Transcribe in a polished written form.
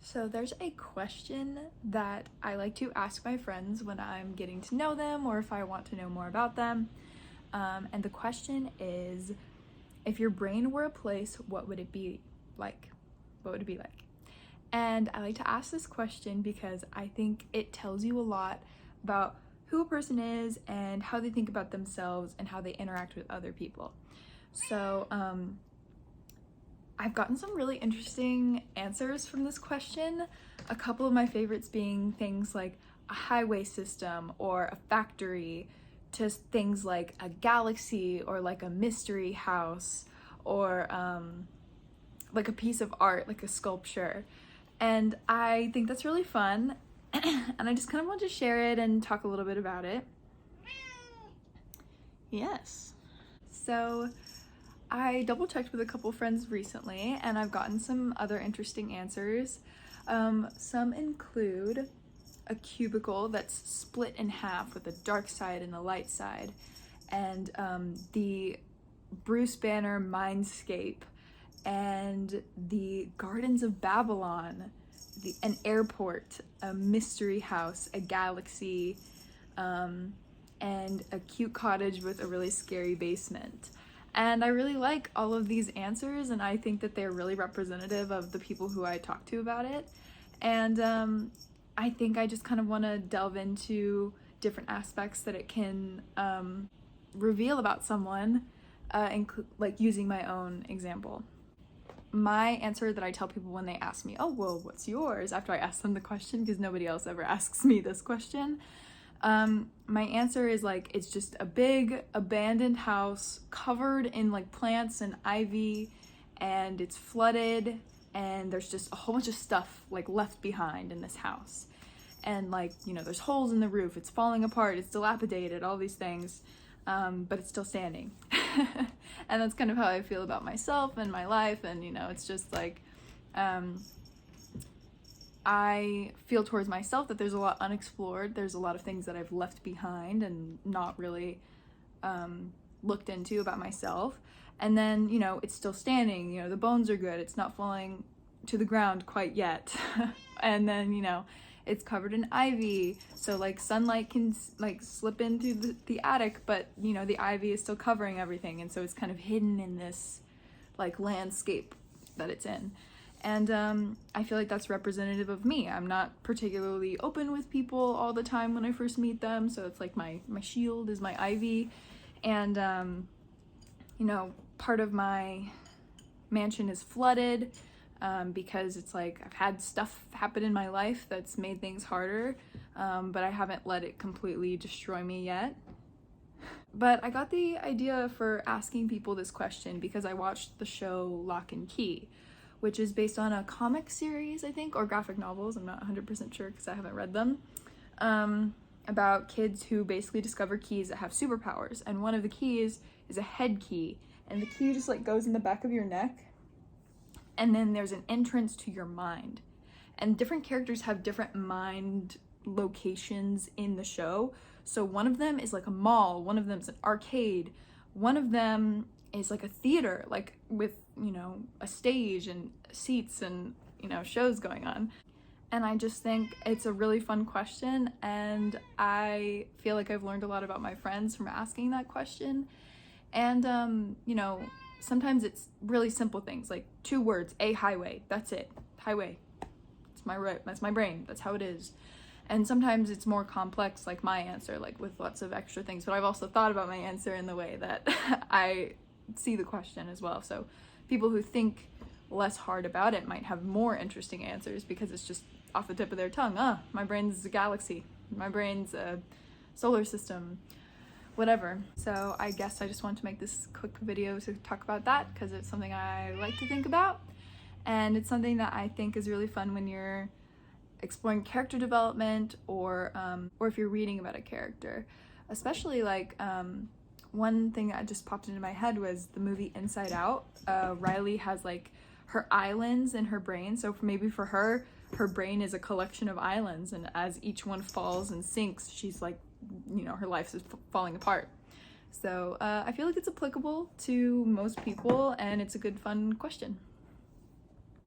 So there's a question that I like to ask my friends when I'm getting to know them or if I want to know more about them. And the question is, if your brain were a place, what would it be like? What would it be like? And I like to ask this question because I think it tells you a lot about who a person is and how they think about themselves and how they interact with other people. So, I've gotten some really interesting answers from this question. A couple of my favorites being things like a highway system or a factory, to things like a galaxy or like a mystery house or like a piece of art, like a sculpture. And I think that's really fun. And I just kind of want to share it and talk a little bit about it. Yes. So I double checked with a couple friends recently and I've gotten some other interesting answers. Some include a cubicle that's split in half with a dark side and a light side, and the Bruce Banner mindscape, and the Gardens of Babylon, an airport, a mystery house, a galaxy, and a cute cottage with a really scary basement. And I really like all of these answers, and I think that they're really representative of the people who I talk to about it. And I think I just kind of want to delve into different aspects that it can reveal about someone, like using my own example. My answer that I tell people when they ask me, oh, well, what's yours? After I ask them the question, because nobody else ever asks me this question. My answer is like, it's just a big abandoned house covered in like plants and ivy, and it's flooded, and there's just a whole bunch of stuff like left behind in this house. And like, you know, there's holes in the roof, it's falling apart, it's dilapidated, all these things, but it's still standing. And that's kind of how I feel about myself and my life. And, you know, it's just like, I feel towards myself that there's a lot unexplored. There's a lot of things that I've left behind and not really looked into about myself. And then, you know, it's still standing, you know, the bones are good, it's not falling to the ground quite yet. And then, you know, it's covered in ivy, so like sunlight can like slip in through the attic, but you know, the ivy is still covering everything, and so it's kind of hidden in this like landscape that it's in. And I feel like that's representative of me. I'm not particularly open with people all the time when I first meet them, so it's like my shield is my ivy. And you know, part of my mansion is flooded, because it's like I've had stuff happen in my life that's made things harder, but I haven't let it completely destroy me yet. But I got the idea for asking people this question because I watched the show Lock and Key, which is based on a comic series, I think, or graphic novels, I'm not 100% sure because I haven't read them, about kids who basically discover keys that have superpowers. And one of the keys is a head key, and the key just like goes in the back of your neck, and then there's an entrance to your mind. And different characters have different mind locations in the show. So one of them is like a mall, one of them is an arcade, one of them is like a theater, like with, you know, a stage and seats and, you know, shows going on. And I just think it's a really fun question, and I feel like I've learned a lot about my friends from asking that question. And you know, sometimes it's really simple things like 2 words, a highway, that's it, highway. That's my brain, that's how it is. And sometimes it's more complex, like my answer, like with lots of extra things, but I've also thought about my answer in the way that I see the question as well. So people who think less hard about it might have more interesting answers because it's just off the tip of their tongue. My brain's a galaxy, my brain's a solar system, whatever. So I guess I just wanted to make this quick video to talk about that because it's something I like to think about, and it's something that I think is really fun when you're exploring character development, or if you're reading about a character. Especially like one thing that just popped into my head was the movie Inside Out. Riley has like her islands in her brain, so maybe for her brain is a collection of islands, and as each one falls and sinks, she's like, you know, her life is falling apart. So I feel like it's applicable to most people, and it's a good fun question.